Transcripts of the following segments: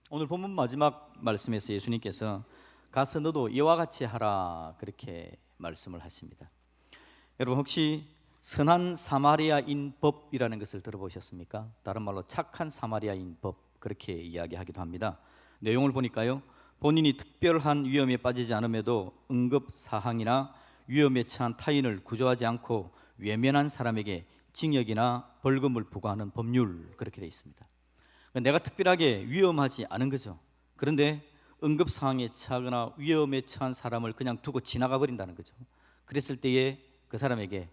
오늘 본문 마지막 말씀에서 예수님께서 가서 너도 이와 같이 하라 그렇게 말씀을 하십니다. 여러분 혹시 선한 사마리아인 법이라는 것을 들어보셨습니까? 다른 말로 착한 사마리아인 법 그렇게 이야기하기도 합니다. 내용을 보니까요, 본인이 특별한 위험에 빠지지 않음에도 응급 사항이나 위험에 처한 타인을 구조하지 않고 외면한 사람에게 징역이나 벌금을 부과하는 법률 그렇게 되어 있습니다. 내가 특별하게 위험하지 않은 거죠. 그런데 응급 상황에 처하거나 위험에 처한 사람을 그냥 두고 지나가 버린다는 거죠. 그랬을 때에 그 사람에게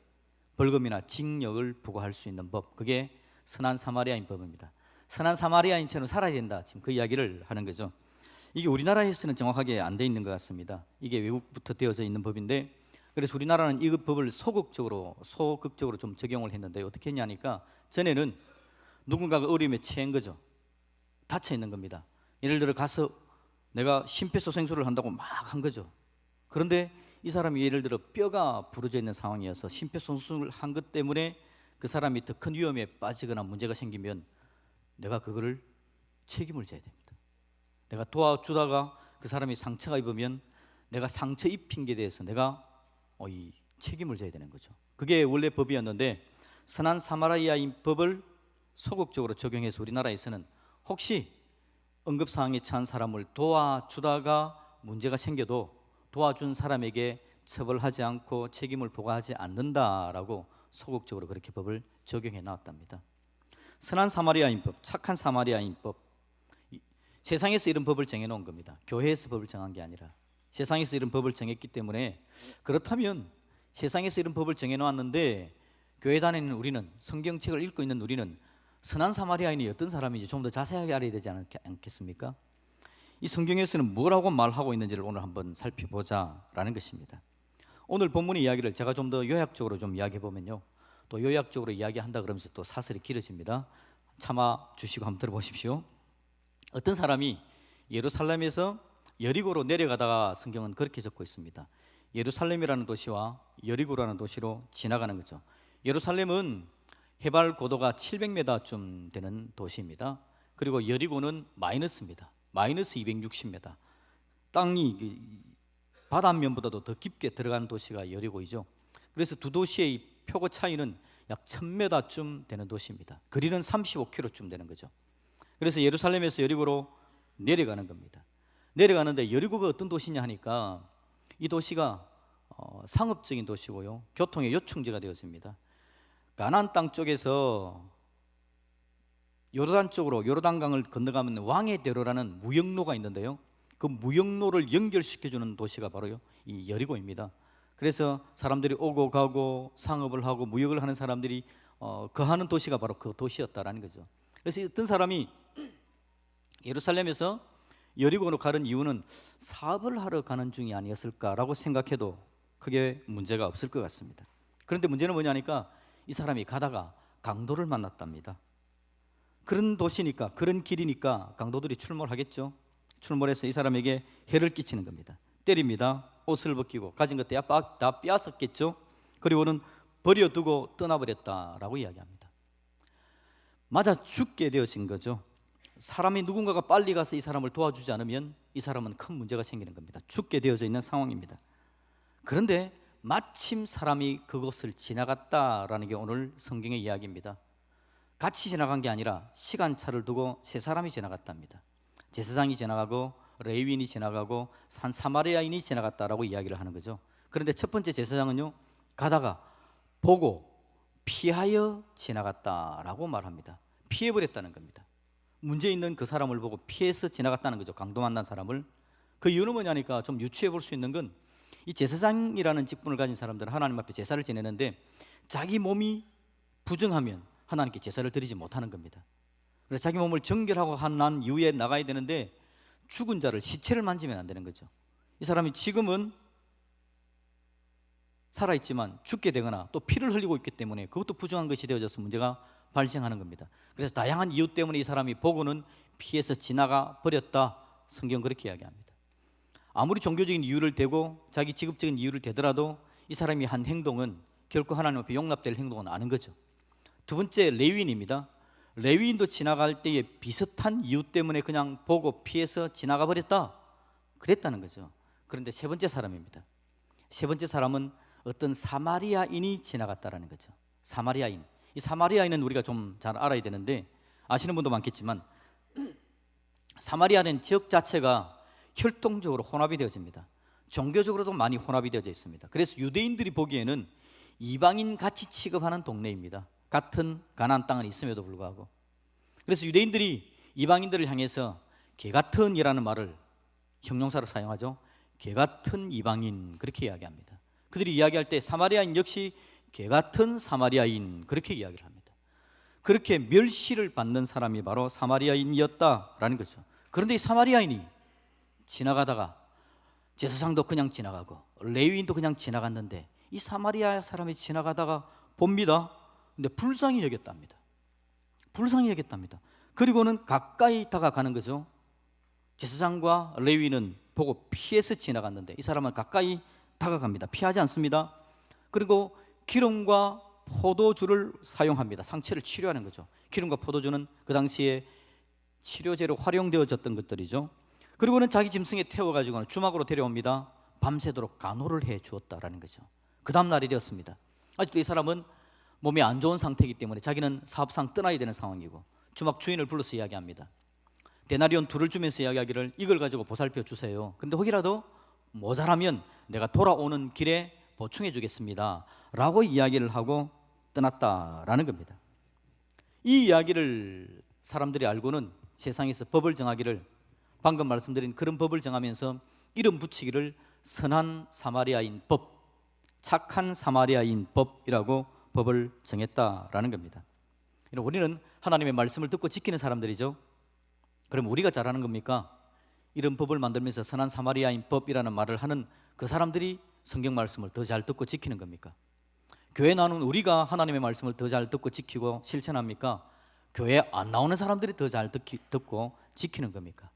벌금이나 징역을 부과할 수 있는 법, 그게 선한 사마리아인 법입니다. 선한 사마리아인처럼 살아야 된다, 지금 그 이야기를 하는 거죠. 이게 우리나라에서는 정확하게 안 돼 있는 것 같습니다. 이게 외국부터 되어져 있는 법인데, 그래서 우리나라는 이 법을 소극적으로 좀 적용을 했는데, 어떻게 했냐니까 전에는 누군가가 어려움에 처한 거죠. 닫혀 있는 겁니다. 예를 들어 가서 내가 심폐소생술을 한다고 막 한 거죠. 그런데 이 사람이 예를 들어 뼈가 부러져 있는 상황이어서 심폐소생술을 한 것 때문에 그 사람이 더 큰 위험에 빠지거나 문제가 생기면 내가 그거를 책임을 져야 됩니다. 내가 도와주다가 그 사람이 상처가 입으면 내가 상처 입힌 게 대해서 내가 이 책임을 져야 되는 거죠. 그게 원래 법이었는데, 선한 사마리아인 법을 소극적으로 적용해서 우리나라에서는 혹시 응급상황에 처한 사람을 도와주다가 문제가 생겨도 도와준 사람에게 처벌하지 않고 책임을 부과하지 않는다라고 소극적으로 그렇게 법을 적용해 나왔답니다. 선한 사마리아인법, 착한 사마리아인법, 세상에서 이런 법을 정해놓은 겁니다. 교회에서 법을 정한 게 아니라 세상에서 이런 법을 정했기 때문에, 그렇다면 세상에서 이런 법을 정해놓았는데 교회 다니는 우리는, 성경책을 읽고 있는 우리는 선한 사마리아인이 어떤 사람인지 좀 더 자세하게 알아야 되지 않겠습니까? 이 성경에서는 뭐라고 말하고 있는지를 오늘 한번 살펴보자라는 것입니다. 오늘 본문의 이야기를 제가 좀 더 요약적으로 좀 이야기해 보면요, 또 요약적으로 이야기한다 그러면서 또 사설이 길어집니다. 참아 주시고 한번 들어보십시오. 어떤 사람이 예루살렘에서 여리고로 내려가다가, 성경은 그렇게 적고 있습니다. 예루살렘이라는 도시와 여리고라는 도시로 지나가는 거죠. 예루살렘은 해발 고도가 700m쯤 되는 도시입니다. 그리고 여리고는 마이너스입니다. 마이너스 260m. 땅이 바닷면보다도 더 깊게 들어가는 도시가 여리고이죠. 그래서 두 도시의 표고 차이는 약 1000m쯤 되는 도시입니다. 거리는 35km쯤 되는 거죠. 그래서 예루살렘에서 여리고로 내려가는 겁니다. 내려가는데 여리고가 어떤 도시냐 하니까, 이 도시가 상업적인 도시고요, 교통의 요충지가 되어집니다. 가나안 땅 쪽에서 요르단 쪽으로, 요르단강을 건너가면 왕의 대로라는 무역로가 있는데요, 그 무역로를 연결시켜주는 도시가 바로 이 여리고입니다. 그래서 사람들이 오고 가고 상업을 하고 무역을 하는 사람들이 거하는 도시가 바로 그 도시였다라는 거죠. 그래서 어떤 사람이 예루살렘에서 여리고로 가는 이유는 사업을 하러 가는 중이 아니었을까라고 생각해도 크게 문제가 없을 것 같습니다. 그런데 문제는 뭐냐니까, 이 사람이 가다가 강도를 만났답니다. 그런 도시니까, 그런 길이니까 강도들이 출몰하겠죠. 출몰해서 이 사람에게 해를 끼치는 겁니다. 때립니다. 옷을 벗기고 가진 것 다 빼앗았겠죠. 그리고는 버려두고 떠나버렸다라고 이야기합니다. 맞아 죽게 되어진 거죠. 사람이, 누군가가 빨리 가서 이 사람을 도와주지 않으면 이 사람은 큰 문제가 생기는 겁니다. 죽게 되어져 있는 상황입니다. 그런데 마침 사람이 그곳을 지나갔다라는 게 오늘 성경의 이야기입니다. 같이 지나간 게 아니라 시간차를 두고 세 사람이 지나갔답니다. 제사장이 지나가고 레위인이 지나가고 산 사마리아인이 지나갔다라고 이야기를 하는 거죠. 그런데 첫 번째 제사장은요, 가다가 보고 피하여 지나갔다라고 말합니다. 피해버렸다는 겁니다. 문제 있는 그 사람을 보고 피해서 지나갔다는 거죠. 강도 만난 사람을. 그 이유는 뭐냐니까, 좀 유추해 볼 수 있는 건, 이 제사장이라는 직분을 가진 사람들은 하나님 앞에 제사를 지내는데 자기 몸이 부정하면 하나님께 제사를 드리지 못하는 겁니다. 그래서 자기 몸을 정결하고 난 이후에 나가야 되는데 죽은 자를, 시체를 만지면 안 되는 거죠. 이 사람이 지금은 살아있지만 죽게 되거나 또 피를 흘리고 있기 때문에 그것도 부정한 것이 되어져서 문제가 발생하는 겁니다. 그래서 다양한 이유 때문에 이 사람이 보고는 피해서 지나가 버렸다, 성경 그렇게 이야기합니다. 아무리 종교적인 이유를 대고 자기 직업적인 이유를 대더라도 이 사람이 한 행동은 결코 하나님 앞에 용납될 행동은 아닌 거죠. 두 번째 레위인입니다. 레위인도 지나갈 때에 비슷한 이유 때문에 그냥 보고 피해서 지나가 버렸다, 그랬다는 거죠. 그런데 세 번째 사람입니다. 세 번째 사람은 어떤 사마리아인이 지나갔다라는 거죠. 사마리아인. 이 사마리아인은 우리가 좀 잘 알아야 되는데, 아시는 분도 많겠지만 사마리아는 지역 자체가 혈통적으로 혼합이 되어집니다. 종교적으로도 많이 혼합이 되어져 있습니다. 그래서 유대인들이 보기에는 이방인 같이 취급하는 동네입니다. 같은 가나안 땅은 있음에도 불구하고. 그래서 유대인들이 이방인들을 향해서 개같은이라는 말을 형용사로 사용하죠. 개같은 이방인, 그렇게 이야기합니다. 그들이 이야기할 때 사마리아인 역시 개같은 사마리아인, 그렇게 이야기를 합니다. 그렇게 멸시를 받는 사람이 바로 사마리아인이었다라는 거죠. 그런데 이 사마리아인이 지나가다가 제사장도 그냥 지나가고 레위인도 그냥 지나갔는데 이 사마리아 사람이 지나가다가 봅니다. 근데 불쌍히 여겼답니다. 불쌍히 여겼답니다. 그리고는 가까이 다가가는 거죠. 제사장과 레위인은 보고 피해서 지나갔는데 이 사람은 가까이 다가갑니다. 피하지 않습니다. 그리고 기름과 포도주를 사용합니다. 상처를 치료하는 거죠. 기름과 포도주는 그 당시에 치료제로 활용되어졌던 것들이죠. 그리고는 자기 짐승에 태워가지고는 주막으로 데려옵니다. 밤새도록 간호를 해 주었다라는 거죠. 그 다음 날이 되었습니다. 아직도 이 사람은 몸이 안 좋은 상태이기 때문에 자기는 사업상 떠나야 되는 상황이고 주막 주인을 불러서 이야기합니다. 데나리온 2를 주면서 이야기하기를 이걸 가지고 보살펴 주세요. 그런데 혹이라도 모자라면 내가 돌아오는 길에 보충해 주겠습니다 라고 이야기를 하고 떠났다라는 겁니다. 이 이야기를 사람들이 알고는 세상에서 법을 정하기를, 방금 말씀드린 그런 법을 정하면서 이름 붙이기를 선한 사마리아인 법, 착한 사마리아인 법이라고 법을 정했다라는 겁니다. 우리는 하나님의 말씀을 듣고 지키는 사람들이죠. 그럼 우리가 잘하는 겁니까? 이런 법을 만들면서 선한 사마리아인 법이라는 말을 하는 그 사람들이 성경 말씀을 더 잘 듣고 지키는 겁니까? 교회 나오는 우리가 하나님의 말씀을 더 잘 듣고 지키고 실천합니까? 교회 안 나오는 사람들이 더 잘 듣고 지키는 겁니까?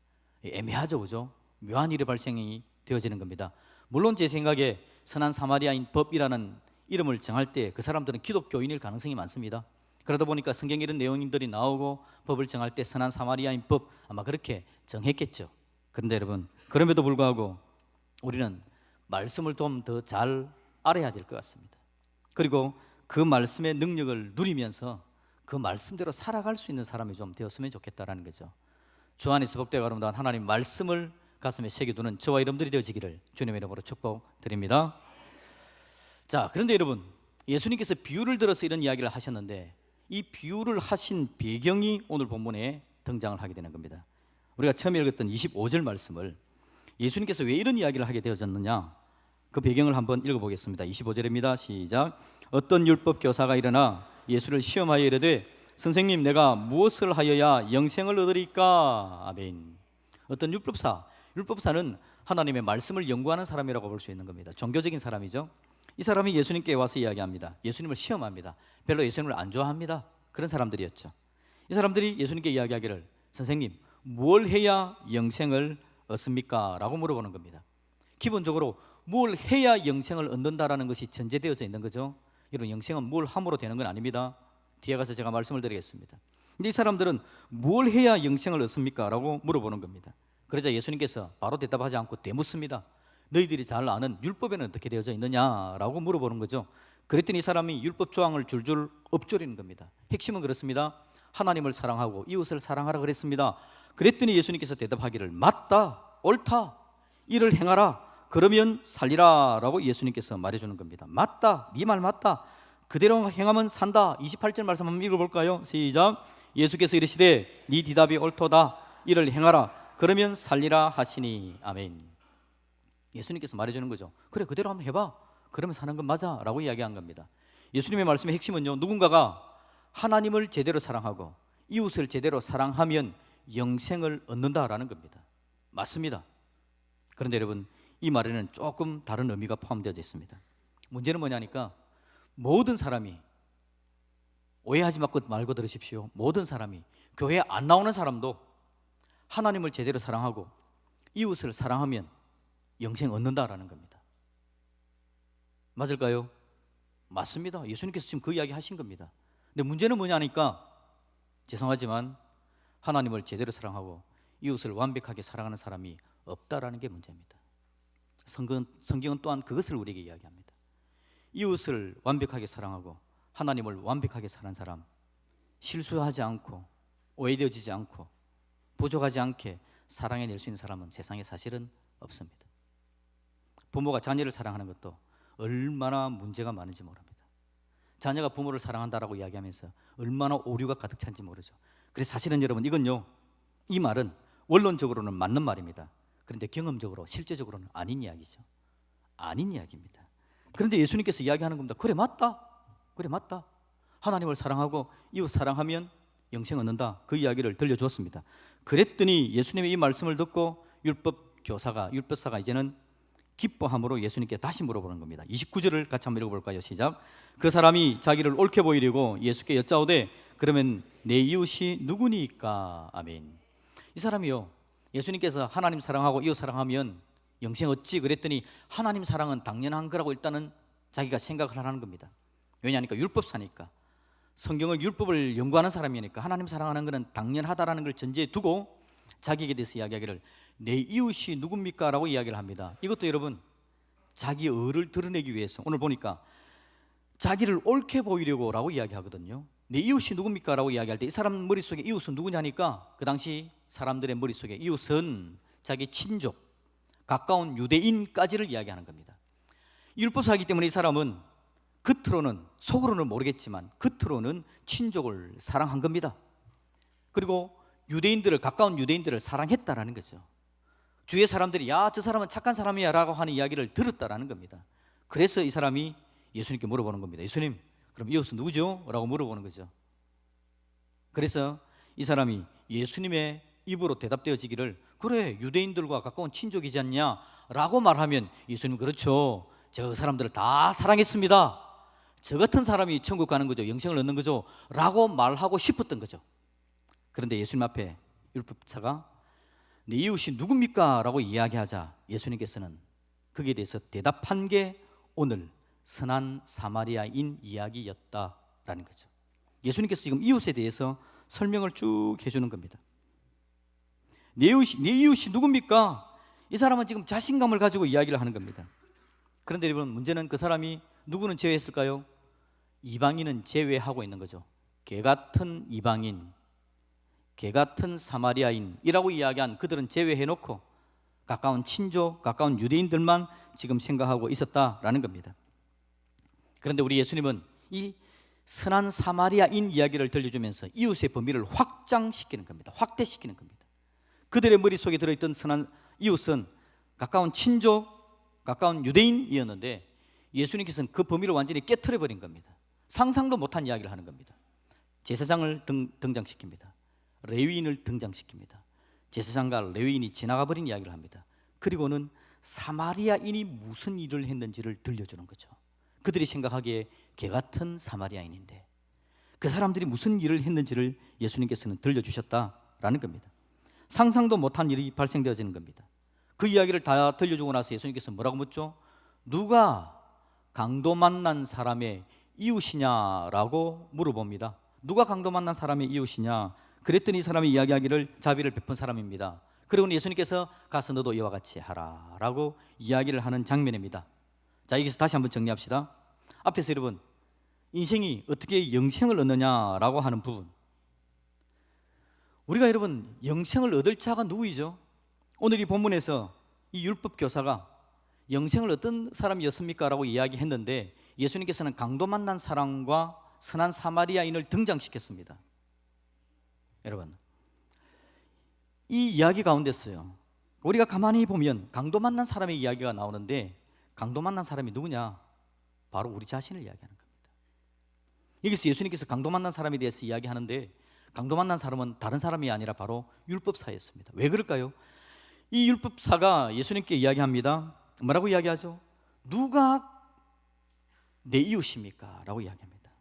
애매하죠, 그죠? 묘한 일의 발생이 되어지는 겁니다. 물론 제 생각에 선한 사마리아인 법이라는 이름을 정할 때 그 사람들은 기독교인일 가능성이 많습니다. 그러다 보니까 성경에 이런 내용들이 나오고 법을 정할 때 선한 사마리아인 법 아마 그렇게 정했겠죠. 그런데 여러분, 그럼에도 불구하고 우리는 말씀을 좀 더 잘 알아야 될 것 같습니다. 그리고 그 말씀의 능력을 누리면서 그 말씀대로 살아갈 수 있는 사람이 좀 되었으면 좋겠다라는 거죠. 주 안에서 복되고 아름다운 하나님 말씀을 가슴에 새겨두는 저와 여러분들이 되어지기를 주님의 이름으로 축복드립니다. 자, 그런데 여러분, 예수님께서 비유를 들어서 이런 이야기를 하셨는데 이 비유를 하신 배경이 오늘 본문에 등장을 하게 되는 겁니다. 우리가 처음에 읽었던 25절 말씀을 예수님께서 왜 이런 이야기를 하게 되어졌느냐, 그 배경을 한번 읽어보겠습니다. 25절입니다. 시작. 어떤 율법 교사가 일어나 예수를 시험하여 이르되 선생님, 내가 무엇을 하여야 영생을 얻으리까? 아멘. 어떤 율법사는 하나님의 말씀을 연구하는 사람이라고 볼 수 있는 겁니다. 종교적인 사람이죠. 이 사람이 예수님께 와서 이야기합니다. 예수님을 시험합니다. 별로 예수님을 안 좋아합니다. 그런 사람들이었죠. 이 사람들이 예수님께 이야기하기를 선생님, 뭘 해야 영생을 얻습니까? 라고 물어보는 겁니다. 기본적으로 뭘 해야 영생을 얻는다라는 것이 전제되어져 있는 거죠. 여러분, 영생은 뭘 함으로 되는 건 아닙니다. 뒤에 가서 제가 말씀을 드리겠습니다. 근데 이 사람들은 뭘 해야 영생을 얻습니까? 라고 물어보는 겁니다. 그러자 예수님께서 바로 대답하지 않고 되묻습니다. 너희들이 잘 아는 율법에는 어떻게 되어져 있느냐라고 물어보는 거죠. 그랬더니 이 사람이 율법 조항을 줄줄 엎조리는 겁니다. 핵심은 그렇습니다. 하나님을 사랑하고 이웃을 사랑하라 그랬습니다. 그랬더니 예수님께서 대답하기를 맞다, 옳다, 이를 행하라, 그러면 살리라 라고 예수님께서 말해주는 겁니다. 맞다, 네 말 맞다, 그대로 행하면 산다. 28절 말씀 한번 읽어볼까요? 시작. 예수께서 이르시되 네 대답이 옳도다, 이를 행하라, 그러면 살리라 하시니. 아멘. 예수님께서 말해주는 거죠. 그래, 그대로 한번 해봐, 그러면 사는 건 맞아 라고 이야기한 겁니다. 예수님의 말씀의 핵심은요, 누군가가 하나님을 제대로 사랑하고 이웃을 제대로 사랑하면 영생을 얻는다라는 겁니다. 맞습니다. 그런데 여러분, 이 말에는 조금 다른 의미가 포함되어 있습니다. 문제는 뭐냐니까 모든 사람이, 오해하지 말고 들으십시오. 모든 사람이, 교회 안 나오는 사람도 하나님을 제대로 사랑하고 이웃을 사랑하면 영생 얻는다라는 겁니다. 맞을까요? 맞습니다. 예수님께서 지금 그 이야기 하신 겁니다. 근데 문제는 뭐냐니까 죄송하지만 하나님을 제대로 사랑하고 이웃을 완벽하게 사랑하는 사람이 없다라는 게 문제입니다. 성경은 또한 그것을 우리에게 이야기합니다. 이웃을 완벽하게 사랑하고 하나님을 완벽하게 사랑하는 사람, 실수하지 않고 오해되어지지 않고 부족하지 않게 사랑해낼 수 있는 사람은 세상에 사실은 없습니다. 부모가 자녀를 사랑하는 것도 얼마나 문제가 많은지 모릅니다. 자녀가 부모를 사랑한다라고 이야기하면서 얼마나 오류가 가득 찬지 모르죠. 그래서 사실은 여러분, 이건요, 이 말은 원론적으로는 맞는 말입니다. 그런데 경험적으로 실제적으로는 아닌 이야기죠. 아닌 이야기입니다. 그런데 예수님께서 이야기하는 겁니다. 그래 맞다. 그래 맞다. 하나님을 사랑하고 이웃 사랑하면 영생 얻는다. 그 이야기를 들려주었습니다. 그랬더니 예수님의 이 말씀을 듣고 율법사가 이제는 기뻐함으로 예수님께 다시 물어보는 겁니다. 29절을 같이 한번 읽어볼까요? 시작. 그 사람이 자기를 옳게 보이려고 예수께 여짜오되 그러면 내 이웃이 누구니까? 아멘. 이 사람이요, 예수님께서 하나님 사랑하고 이웃 사랑하면 영생 얻지 그랬더니 하나님 사랑은 당연한 거라고 일단은 자기가 생각을 하는 겁니다. 왜냐하니까 율법사니까, 성경을 율법을 연구하는 사람이니까 하나님 사랑하는 것은 당연하다라는 걸 전제에 두고 자기에게 대해서 이야기하기를 내 이웃이 누굽니까? 라고 이야기를 합니다. 이것도 여러분 자기 의를 드러내기 위해서, 오늘 보니까 자기를 옳게 보이려고 라고 이야기하거든요. 내 이웃이 누굽니까? 라고 이야기할 때 이 사람 머릿속에 이웃은 누구냐니까 그 당시 사람들의 머릿속에 이웃은 자기 친족, 가까운 유대인까지를 이야기하는 겁니다. 율법사이기 때문에 이 사람은 겉으로는, 속으로는 모르겠지만 겉으로는 친족을 사랑한 겁니다. 그리고 유대인들을, 가까운 유대인들을 사랑했다라는 거죠. 주위의 사람들이 야, 저 사람은 착한 사람이야 라고 하는 이야기를 들었다라는 겁니다. 그래서 이 사람이 예수님께 물어보는 겁니다. 예수님, 그럼 이웃은 누구죠? 라고 물어보는 거죠. 그래서 이 사람이 예수님의 입으로 대답되어지기를 그래, 유대인들과 가까운 친족이지 않냐? 라고 말하면 예수님, 그렇죠, 제가 그 사람들을 다 사랑했습니다. 저 같은 사람이 천국 가는 거죠, 영생을 얻는 거죠 라고 말하고 싶었던 거죠. 그런데 예수님 앞에 율법사가 내 이웃이 누굽니까? 라고 이야기하자 예수님께서는 거기에 대해서 대답한 게 오늘 선한 사마리아인 이야기였다라는 거죠. 예수님께서 지금 이웃에 대해서 설명을 쭉 해주는 겁니다. 내 이웃이 누굽니까? 이 사람은 지금 자신감을 가지고 이야기를 하는 겁니다. 그런데 여러분, 문제는 그 사람이 누구는 제외했을까요? 이방인은 제외하고 있는 거죠. 개 같은 이방인, 개 같은 사마리아인이라고 이야기한 그들은 제외해놓고 가까운 친족, 가까운 유대인들만 지금 생각하고 있었다라는 겁니다. 그런데 우리 예수님은 이 선한 사마리아인 이야기를 들려주면서 이웃의 범위를 확장시키는 겁니다. 확대시키는 겁니다. 그들의 머릿속에 들어있던 선한 이웃은 가까운 친족, 가까운 유대인이었는데 예수님께서는 그 범위를 완전히 깨트려버린 겁니다. 상상도 못한 이야기를 하는 겁니다. 제사장을 등장시킵니다. 레위인을 등장시킵니다. 제사장과 레위인이 지나가 버린 이야기를 합니다. 그리고는 사마리아인이 무슨 일을 했는지를 들려주는 거죠. 그들이 생각하기에 개 같은 사마리아인인데 그 사람들이 무슨 일을 했는지를 예수님께서는 들려주셨다라는 겁니다. 상상도 못한 일이 발생되어지는 겁니다. 그 이야기를 다 들려주고 나서 예수님께서 뭐라고 묻죠? 누가 강도 만난 사람의 이웃이냐라고 물어봅니다. 누가 강도 만난 사람의 이웃이냐? 그랬더니 이 사람이 이야기하기를 자비를 베푼 사람입니다. 그리고 예수님께서 가서 너도 이와 같이 하라 라고 이야기를 하는 장면입니다. 자, 여기서 다시 한번 정리합시다. 앞에서 여러분, 인생이 어떻게 영생을 얻느냐라고 하는 부분, 우리가 여러분 영생을 얻을 자가 누구이죠? 오늘 이 본문에서 이 율법 교사가 영생을 어떤 사람이었습니까? 라고 이야기했는데 예수님께서는 강도 만난 사람과 선한 사마리아인을 등장시켰습니다. 여러분, 이 이야기 가운데서요, 우리가 가만히 보면 강도 만난 사람의 이야기가 나오는데 강도 만난 사람이 누구냐? 바로 우리 자신을 이야기하는 겁니다. 여기서 예수님께서 강도 만난 사람에 대해서 이야기하는데 강도 만난 사람은 다른 사람이 아니라 바로 율법사였습니다. 왜 그럴까요? 이 율법사가 예수님께 이야기합니다. 뭐라고 이야기하죠? 누가 내 이웃입니까? 라고 이야기합니다.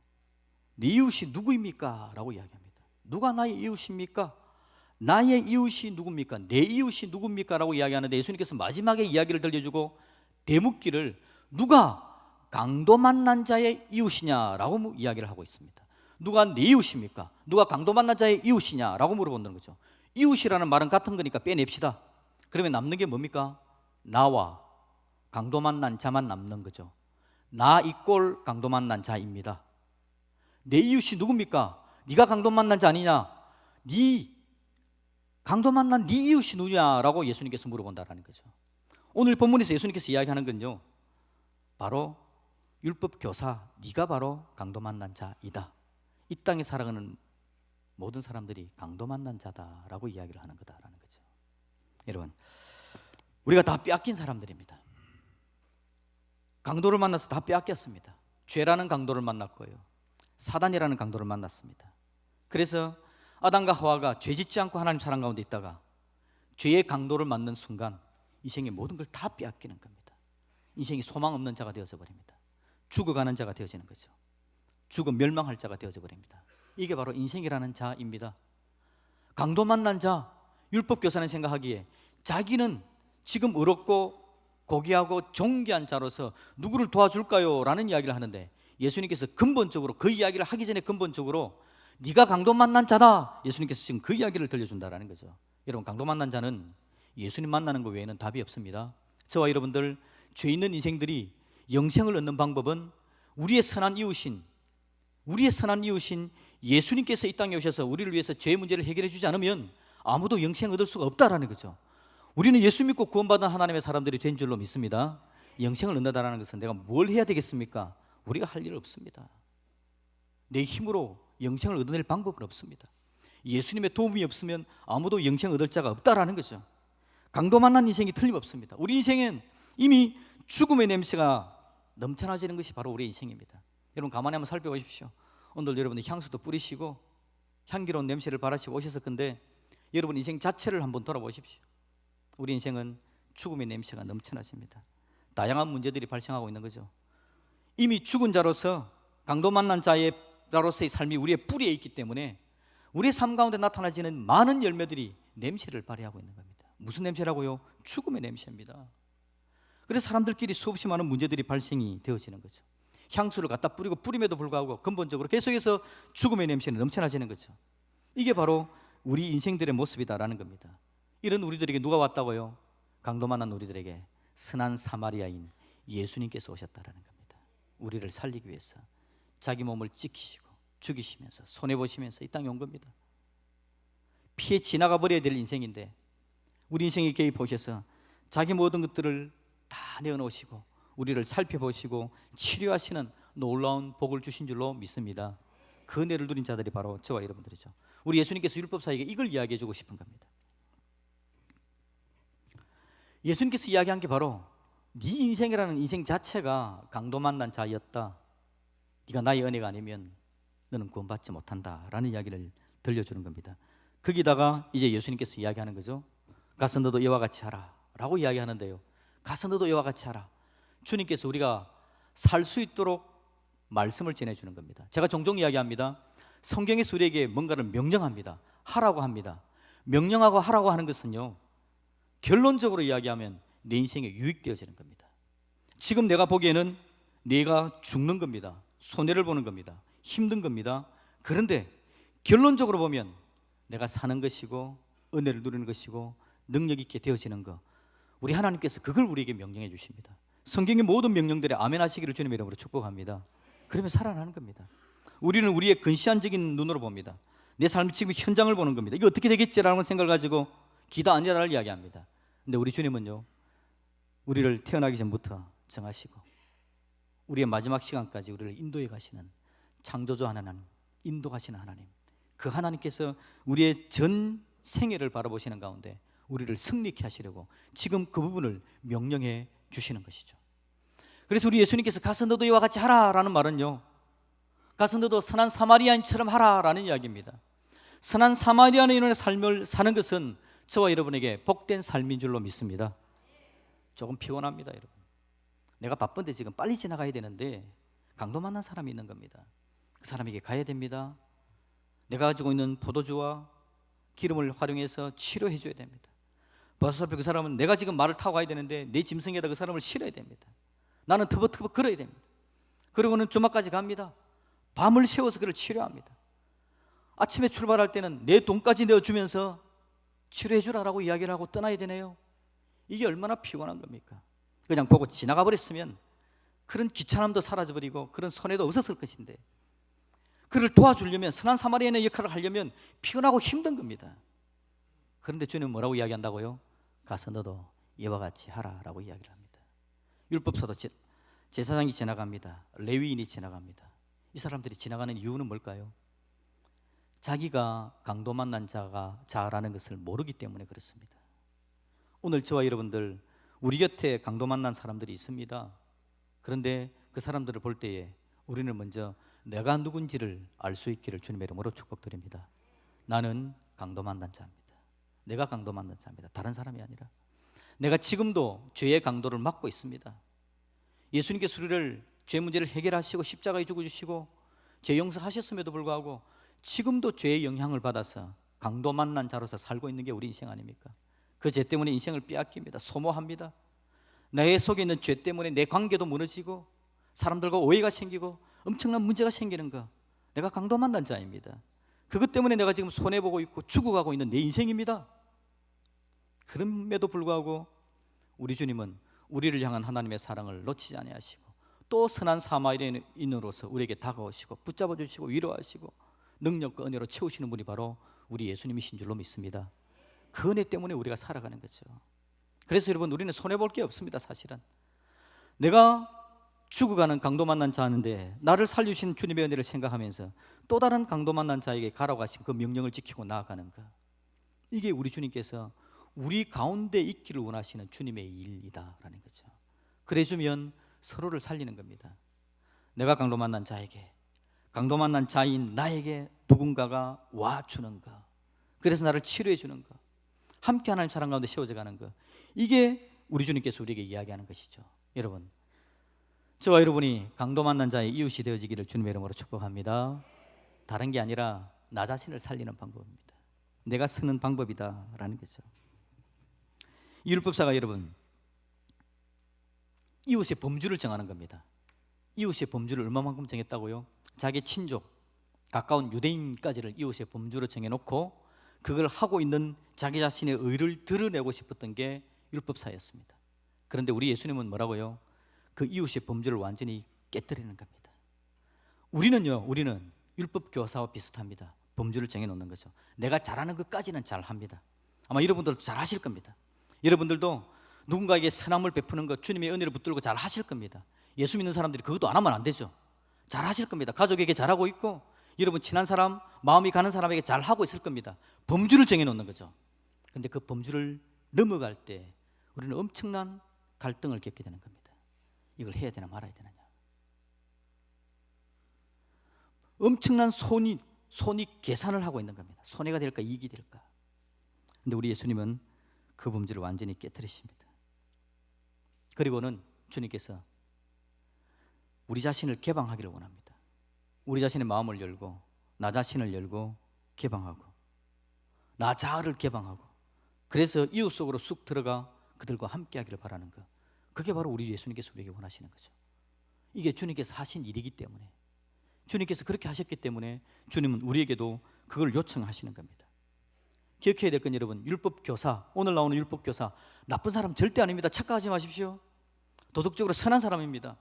내 이웃이 누구입니까? 라고 이야기합니다. 누가 나의 이웃입니까? 나의 이웃이 누굽니까? 내 이웃이 누굽니까? 라고 이야기하는데 예수님께서 마지막에 이야기를 들려주고 대묻기를 누가 강도 만난 자의 이웃이냐라고 이야기를 하고 있습니다. 누가 내 이웃입니까? 누가 강도 만난 자의 이웃이냐라고 물어본다는 거죠. 이웃이라는 말은 같은 거니까 빼냅시다. 그러면 남는 게 뭡니까? 나와 강도 만난 자만 남는 거죠. 나 이꼴 강도 만난 자입니다. 내 이웃이 누굽니까? 네가 강도 만난 자 아니냐? 네 강도 만난 네 이웃이 누구냐라고 예수님께서 물어본다라는 거죠. 오늘 본문에서 예수님께서 이야기하는 건요, 바로 율법 교사, 네가 바로 강도 만난 자이다. 이 땅에 살아가는 모든 사람들이 강도 만난 자다라고 이야기를 하는 거다라는 거죠. 여러분, 우리가 다 빼앗긴 사람들입니다. 강도를 만나서 다 빼앗겼습니다. 죄라는 강도를 만났고요, 사단이라는 강도를 만났습니다. 그래서 아담과 하와가 죄 짓지 않고 하나님 사랑 가운데 있다가 죄의 강도를 맞는 순간 인생의 모든 걸 다 빼앗기는 겁니다. 인생이 소망 없는 자가 되어져 버립니다. 죽어가는 자가 되어지는 거죠. 죽어 멸망할 자가 되어져 버립니다. 이게 바로 인생이라는 자입니다. 강도 만난 자, 율법 교사는 생각하기에 자기는 지금 의롭고 고귀하고 존귀한 자로서 누구를 도와줄까요? 라는 이야기를 하는데, 예수님께서 근본적으로 그 이야기를 하기 전에 근본적으로 네가 강도 만난 자다, 예수님께서 지금 그 이야기를 들려준다라는 거죠. 여러분, 강도 만난 자는 예수님 만나는 것 외에는 답이 없습니다. 저와 여러분들 죄 있는 인생들이 영생을 얻는 방법은 우리의 선한 이웃인 예수님께서 이 땅에 오셔서 우리를 위해서 죄의 문제를 해결해 주지 않으면 아무도 영생 얻을 수가 없다라는 거죠. 우리는 예수 믿고 구원받은 하나님의 사람들이 된 줄로 믿습니다. 영생을 얻는다라는 것은 내가 뭘 해야 되겠습니까? 우리가 할 일 없습니다. 내 힘으로 영생을 얻어낼 방법은 없습니다. 예수님의 도움이 없으면 아무도 영생 얻을 자가 없다라는 거죠. 강도 만난 인생이 틀림없습니다. 우리 인생은 이미 죽음의 냄새가 넘쳐나지는 것이 바로 우리의 인생입니다. 여러분, 가만히 한번 살펴보십시오. 오늘 여러분들 향수도 뿌리시고 향기로운 냄새를 바라시고 오셨을 건데, 여러분 인생 자체를 한번 돌아보십시오. 우리 인생은 죽음의 냄새가 넘쳐나십니다. 다양한 문제들이 발생하고 있는 거죠. 이미 죽은 자로서 강도 만난 자로서의 삶이 우리의 뿌리에 있기 때문에 우리의 삶 가운데 나타나지는 많은 열매들이 냄새를 발휘하고 있는 겁니다. 무슨 냄새라고요? 죽음의 냄새입니다. 그래서 사람들끼리 수없이 많은 문제들이 발생이 되어지는 거죠. 향수를 갖다 뿌리고 뿌림에도 불구하고 근본적으로 계속해서 죽음의 냄새는 넘쳐나지는 거죠. 이게 바로 우리 인생들의 모습이다라는 겁니다. 이런 우리들에게 누가 왔다고요? 강도 만난 우리들에게 선한 사마리아인 예수님께서 오셨다라는 겁니다. 우리를 살리기 위해서 자기 몸을 찢기시고 죽이시면서 손해보시면서 이 땅에 온 겁니다. 피해 지나가 버려야 될 인생인데 우리 인생에 개입하셔서 자기 모든 것들을 다 내어놓으시고 우리를 살펴보시고 치료하시는 놀라운 복을 주신 줄로 믿습니다. 그 은혜를 누린 자들이 바로 저와 여러분들이죠. 우리 예수님께서 율법사에게 이걸 이야기해 주고 싶은 겁니다. 예수님께서 이야기한 게 바로 네 인생이라는 인생 자체가 강도 만난 자였다. 네가 나의 은혜가 아니면 너는 구원받지 못한다라는 이야기를 들려주는 겁니다. 거기다가 이제 예수님께서 이야기하는 거죠. 가서 너도 이와 같이 하라 라고 이야기하는데요, 가서 너도 이와 같이 하라. 주님께서 우리가 살 수 있도록 말씀을 전해주는 겁니다. 제가 종종 이야기합니다. 성경에서 우리에게 뭔가를 명령합니다. 하라고 합니다. 명령하고 하라고 하는 것은요, 결론적으로 이야기하면 내 인생에 유익되어지는 겁니다. 지금 내가 보기에는 내가 죽는 겁니다. 손해를 보는 겁니다. 힘든 겁니다. 그런데 결론적으로 보면 내가 사는 것이고 은혜를 누리는 것이고 능력 있게 되어지는 것, 우리 하나님께서 그걸 우리에게 명령해 주십니다. 성경의 모든 명령들에 아멘 하시기를 주님의 이름으로 축복합니다. 그러면 살아나는 겁니다. 우리는 우리의 근시안적인 눈으로 봅니다. 내 삶이 지금 현장을 보는 겁니다. 이거 어떻게 되겠지라는 생각을 가지고 기다 앉아라를 이야기합니다. 근데 우리 주님은요, 우리를 태어나기 전부터 정하시고 우리의 마지막 시간까지 우리를 인도해 가시는 창조주 하나님, 인도하시는 하나님, 그 하나님께서 우리의 전 생애를 바라보시는 가운데 우리를 승리케 하시려고 지금 그 부분을 명령해 주시는 것이죠. 그래서 우리 예수님께서 가서 너도 이와 같이 하라라는 말은요, 가서 너도 선한 사마리아인처럼 하라라는 이야기입니다. 선한 사마리아인의 삶을 사는 것은 저와 여러분에게 복된 삶인 줄로 믿습니다. 조금 피곤합니다, 여러분. 내가 바쁜데 지금 빨리 지나가야 되는데 강도 만난 사람이 있는 겁니다. 그 사람에게 가야 됩니다. 내가 가지고 있는 포도주와 기름을 활용해서 치료해 줘야 됩니다. 버스앞에 그 사람은 내가 지금 말을 타고 가야 되는데 내 짐승에다 그 사람을 실어야 됩니다. 나는 터벅터벅 걸어야 됩니다. 그리고는 주막까지 갑니다. 밤을 새워서 그를 치료합니다. 아침에 출발할 때는 내 돈까지 내어주면서 치료해 주라라고 이야기를 하고 떠나야 되네요. 이게 얼마나 피곤한 겁니까? 그냥 보고 지나가 버렸으면 그런 귀찮음도 사라져버리고 그런 손해도 없었을 것인데, 그를 도와주려면, 선한 사마리아인의 역할을 하려면 피곤하고 힘든 겁니다. 그런데 주님은 뭐라고 이야기한다고요? 가서 너도 이와 같이 하라라고 이야기를 합니다. 율법사도 제사장이 지나갑니다. 레위인이 지나갑니다. 이 사람들이 지나가는 이유는 뭘까요? 자기가 강도 만난 자라는 것을 모르기 때문에 그렇습니다. 오늘 저와 여러분들, 우리 곁에 강도 만난 사람들이 있습니다. 그런데 그 사람들을 볼 때에 우리는 먼저 내가 누군지를 알 수 있기를 주님의 이름으로 축복드립니다. 나는 강도 만난 자입니다. 내가 강도 만난 자입니다. 다른 사람이 아니라 내가 지금도 죄의 강도를 맡고 있습니다. 예수님께서 우리를 죄 문제를 해결하시고 십자가에 죽어주시고 죄 용서하셨음에도 불구하고 지금도 죄의 영향을 받아서 강도 만난 자로서 살고 있는 게 우리 인생 아닙니까? 그 죄 때문에 인생을 빼앗깁니다. 소모합니다. 내 속에 있는 죄 때문에 내 관계도 무너지고 사람들과 오해가 생기고 엄청난 문제가 생기는 거, 내가 강도 만난 자입니다. 그것 때문에 내가 지금 손해보고 있고 죽어가고 있는 내 인생입니다. 그럼에도 불구하고 우리 주님은 우리를 향한 하나님의 사랑을 놓치지 아니하시고 또 선한 사마리아인으로서 우리에게 다가오시고 붙잡아 주시고 위로하시고 능력과 은혜로 채우시는 분이 바로 우리 예수님이신 줄로 믿습니다. 그 은혜 때문에 우리가 살아가는 거죠. 그래서 여러분, 우리는 손해볼 게 없습니다. 사실은 내가 죽어가는 강도 만난 자인데 나를 살리신 주님의 은혜를 생각하면서 또 다른 강도 만난 자에게 가라고 하신 그 명령을 지키고 나아가는 것, 이게 우리 주님께서 우리 가운데 있기를 원하시는 주님의 일이다라는 거죠. 그래주면 서로를 살리는 겁니다. 내가 강도 만난 자에게, 강도 만난 자인 나에게 누군가가 와주는 것, 그래서 나를 치료해 주는 것, 함께 하나님 사랑 가운데 세워져 가는 것, 이게 우리 주님께서 우리에게 이야기하는 것이죠. 여러분, 저와 여러분이 강도 만난 자의 이웃이 되어지기를 주님의 이름으로 축복합니다. 다른 게 아니라 나 자신을 살리는 방법입니다. 내가 쓰는 방법이다라는 거죠. 이 율법사가 여러분, 이웃의 범주를 정하는 겁니다. 이웃의 범주를 얼마만큼 정했다고요? 자기 친족, 가까운 유대인까지를 이웃의 범주로 정해놓고 그걸 하고 있는 자기 자신의 의를 드러내고 싶었던 게 율법사였습니다. 그런데 우리 예수님은 뭐라고요? 그 이웃의 범주를 완전히 깨뜨리는 겁니다. 우리는 율법 교사와 비슷합니다. 범주를 정해놓는 거죠. 내가 잘하는 것까지는 잘합니다. 아마 여러분들도 잘하실 겁니다. 여러분들도 누군가에게 선함을 베푸는 것, 주님의 은혜를 붙들고 잘하실 겁니다. 예수 믿는 사람들이 그것도 안 하면 안 되죠. 잘하실 겁니다. 가족에게 잘하고 있고 여러분 친한 사람, 마음이 가는 사람에게 잘하고 있을 겁니다. 범주를 정해놓는 거죠. 그런데 그 범주를 넘어갈 때 우리는 엄청난 갈등을 겪게 되는 겁니다. 이걸 해야 되나 말아야 되느냐. 엄청난 손이 계산을 하고 있는 겁니다. 손해가 될까 이익이 될까. 그런데 우리 예수님은 그 범주를 완전히 깨뜨리십니다. 그리고는 주님께서 우리 자신을 개방하기를 원합니다. 우리 자신의 마음을 열고 나 자신을 열고 개방하고 나 자아를 개방하고, 그래서 이웃 속으로 쑥 들어가 그들과 함께 하기를 바라는 것, 그게 바로 우리 예수님께서 우리에게 원하시는 거죠. 이게 주님께서 하신 일이기 때문에, 주님께서 그렇게 하셨기 때문에 주님은 우리에게도 그걸 요청하시는 겁니다. 기억해야 될 건 여러분, 율법교사, 오늘 나오는 율법교사 나쁜 사람 절대 아닙니다. 착각하지 마십시오. 도덕적으로 선한 사람입니다.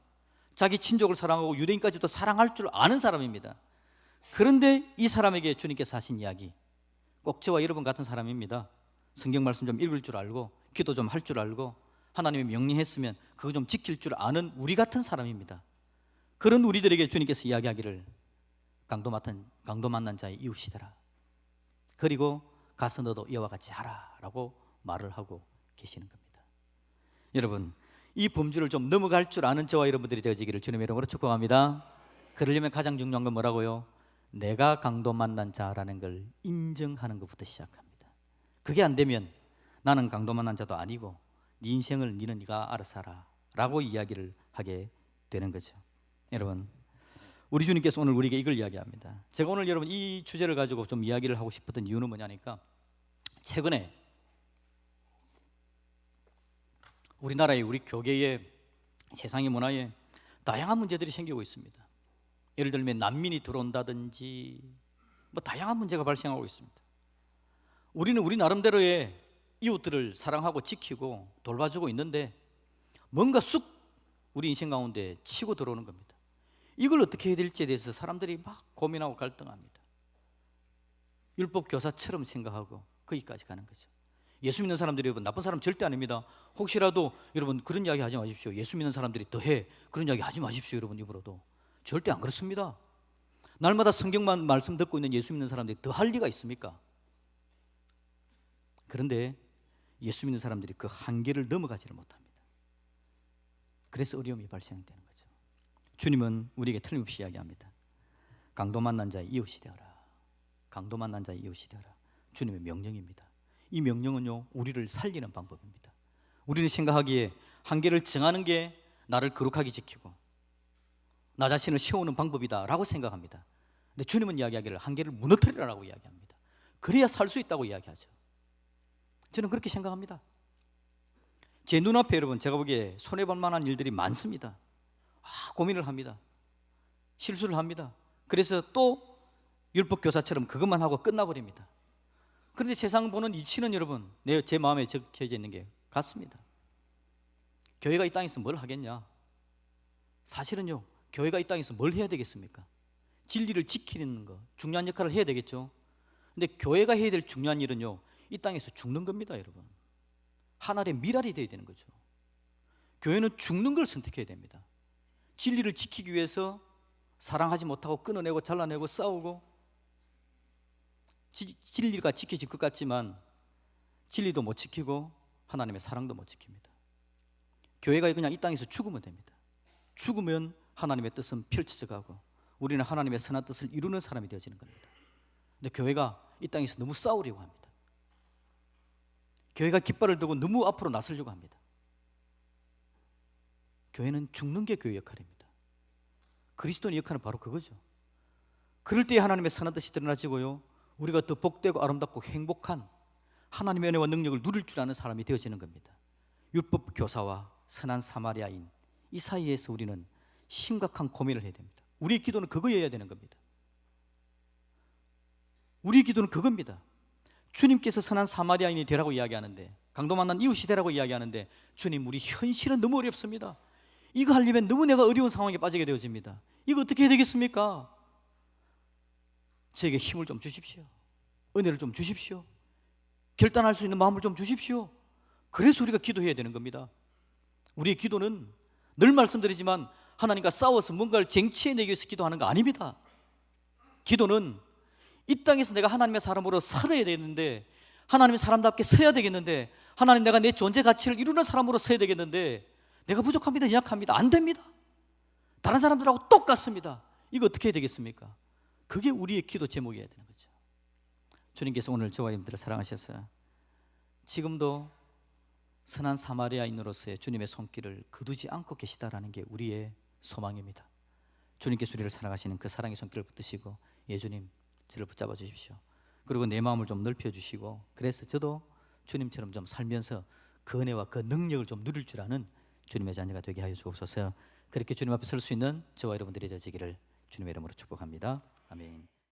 자기 친족을 사랑하고 유대인까지도 사랑할 줄 아는 사람입니다. 그런데 이 사람에게 주님께서 하신 이야기, 꼭 저와 여러분 같은 사람입니다. 성경 말씀 좀 읽을 줄 알고 기도 좀 할 줄 알고 하나님이 명령했으면 그거 좀 지킬 줄 아는 우리 같은 사람입니다. 그런 우리들에게 주님께서 이야기하기를 강도 만난 자의 이웃이더라. 그리고 가서 너도 이와 같이 하라라고 말을 하고 계시는 겁니다. 여러분, 이 범주를 좀 넘어갈 줄 아는 저와 여러분들이 되어지기를 주님의 이름으로 축복합니다. 그러려면 가장 중요한 건 뭐라고요? 내가 강도 만난 자라는 걸 인정하는 것부터 시작합니다. 그게 안 되면 나는 강도 만난 자도 아니고 네 인생을 네가 알아서 하라 라고 이야기를 하게 되는 거죠. 여러분, 우리 주님께서 오늘 우리에게 이걸 이야기합니다. 제가 오늘 여러분 이 주제를 가지고 좀 이야기를 하고 싶었던 이유는 뭐냐니까, 최근에 우리나라의 우리 교계에 세상의 문화에 다양한 문제들이 생기고 있습니다. 예를 들면 난민이 들어온다든지 뭐 다양한 문제가 발생하고 있습니다. 우리는 우리 나름대로의 이웃들을 사랑하고 지키고 돌봐주고 있는데 뭔가 쑥 우리 인생 가운데 치고 들어오는 겁니다. 이걸 어떻게 해야 될지에 대해서 사람들이 막 고민하고 갈등합니다. 율법 교사처럼 생각하고 거기까지 가는 거죠. 예수 믿는 사람들이 여러분 나쁜 사람 절대 아닙니다. 혹시라도 여러분 그런 이야기 하지 마십시오. 예수 믿는 사람들이 더해 그런 이야기 하지 마십시오. 여러분 입으로도 절대 안 그렇습니다. 날마다 성경만 말씀 듣고 있는 예수 믿는 사람들이 더 할 리가 있습니까? 그런데 예수 믿는 사람들이 그 한계를 넘어가지를 못합니다. 그래서 어려움이 발생되는 거죠. 주님은 우리에게 틀림없이 이야기합니다. 강도 만난 자의 이웃이 되어라. 강도 만난 자의 이웃이 되어라. 주님의 명령입니다. 이 명령은요 우리를 살리는 방법입니다. 우리는 생각하기에 한계를 정하는 게 나를 거룩하게 지키고 나 자신을 세우는 방법이다 라고 생각합니다. 근데 주님은 이야기하기를 한계를 무너뜨리라고 이야기합니다. 그래야 살 수 있다고 이야기하죠. 저는 그렇게 생각합니다. 제 눈앞에 여러분 제가 보기에 손해볼 만한 일들이 많습니다. 고민을 합니다. 실수를 합니다. 그래서 또 율법교사처럼 그것만 하고 끝나버립니다. 그런데 세상 보는 이치는 여러분 제 마음에 적혀져 있는 게 같습니다. 교회가 이 땅에서 뭘 하겠냐? 사실은요 교회가 이 땅에서 뭘 해야 되겠습니까? 진리를 지키는 거 중요한 역할을 해야 되겠죠. 근데 교회가 해야 될 중요한 일은요 이 땅에서 죽는 겁니다. 여러분 하나의 미랄이 되어야 되는 거죠. 교회는 죽는 걸 선택해야 됩니다. 진리를 지키기 위해서 사랑하지 못하고 끊어내고 잘라내고 싸우고 진리가 지켜질 것 같지만 진리도 못 지키고 하나님의 사랑도 못 지킵니다. 교회가 그냥 이 땅에서 죽으면 됩니다. 죽으면 하나님의 뜻은 펼쳐져 가고 우리는 하나님의 선한 뜻을 이루는 사람이 되어지는 겁니다. 근데 교회가 이 땅에서 너무 싸우려고 합니다. 교회가 깃발을 들고 너무 앞으로 나서려고 합니다. 교회는 죽는 게 교회 역할입니다. 그리스도의 역할은 바로 그거죠. 그럴 때 하나님의 선한 뜻이 드러나지고요 우리가 더 복되고 아름답고 행복한 하나님의 은혜와 능력을 누릴 줄 아는 사람이 되어지는 겁니다. 율법 교사와 선한 사마리아인 이 사이에서 우리는 심각한 고민을 해야 됩니다. 우리의 기도는 그거여야 되는 겁니다. 우리의 기도는 그겁니다. 주님께서 선한 사마리아인이 되라고 이야기하는데 강도 만난 이웃이 되라고 이야기하는데 주님 우리 현실은 너무 어렵습니다. 이거 하려면 너무 내가 어려운 상황에 빠지게 되어집니다. 이거 어떻게 해야 되겠습니까? 저에게 힘을 좀 주십시오. 은혜를 좀 주십시오. 결단할 수 있는 마음을 좀 주십시오. 그래서 우리가 기도해야 되는 겁니다. 우리의 기도는 늘 말씀드리지만 하나님과 싸워서 뭔가를 쟁취해내기 위해서 기도하는 거 아닙니다. 기도는 이 땅에서 내가 하나님의 사람으로 살아야 되는데 하나님의 사람답게 서야 되겠는데 하나님 내가 내 존재 가치를 이루는 사람으로 서야 되겠는데 내가 부족합니다. 연약합니다. 안 됩니다. 다른 사람들하고 똑같습니다. 이거 어떻게 해야 되겠습니까? 그게 우리의 기도 제목이어야 되는 거죠. 주님께서 오늘 저와 여러분들을 사랑하셔서 지금도 선한 사마리아인으로서의 주님의 손길을 거두지 않고 계시다라는 게 우리의 소망입니다. 주님께서 우리를 사랑하시는 그 사랑의 손길을 붙드시고 예수님 저를 붙잡아 주십시오. 그리고 내 마음을 좀 넓혀 주시고 그래서 저도 주님처럼 좀 살면서 그 은혜와 그 능력을 좀 누릴 줄 아는 주님의 자녀가 되게 하여 주옵소서. 그렇게 주님 앞에 설 수 있는 저와 여러분들이 되어지기를 주님의 이름으로 축복합니다. 아멘.